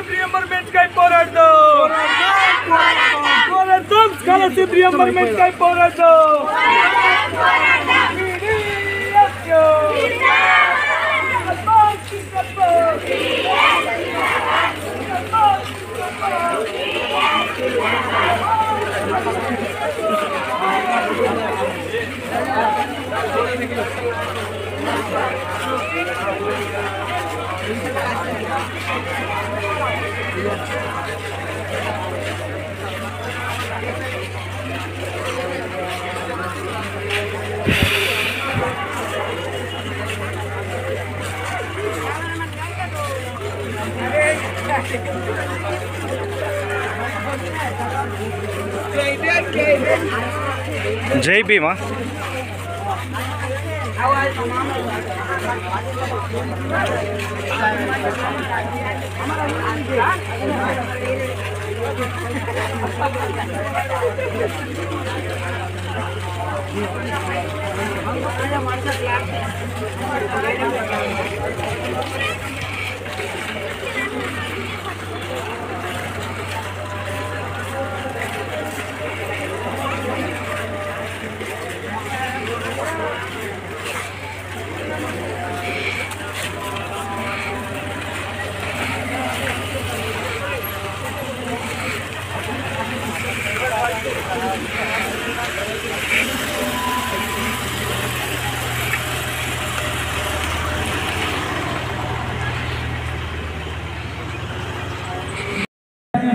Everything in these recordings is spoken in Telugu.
స్కాలర్షిప్ రీయింబర్స్మెంట్ కై పోరాడదాం పోరాడదాం స్కాలర్షిప్ రీయింబర్స్మెంట్ కై పోరాడదాం జై భీమా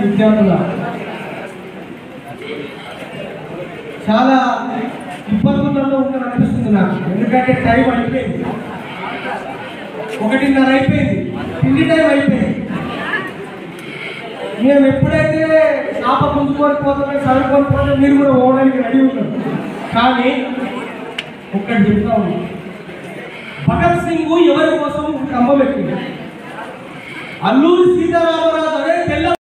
విద్యార్థుల చాలా ఇబ్బందులలో ఉందని అనిపిస్తుంది నాకు. ఎందుకంటే టైం అయిపోయింది, 1:30 అయిపోయింది, తిండి టైం అయిపోయింది. మేము ఎప్పుడైతే ఆప పుంజుకొని పోతామో చదువుకొని పోతే మీరు కూడా ఓడడానికి రెడీ ఉంటారు. కానీ ఒక్కటి చెప్తా ఉన్నాం, భగత్ సింగ్ ఎవరి కోసం ఖమ్మం ఎక్కింది, అల్లూరి సీతారామరాజు అనే తెల్ల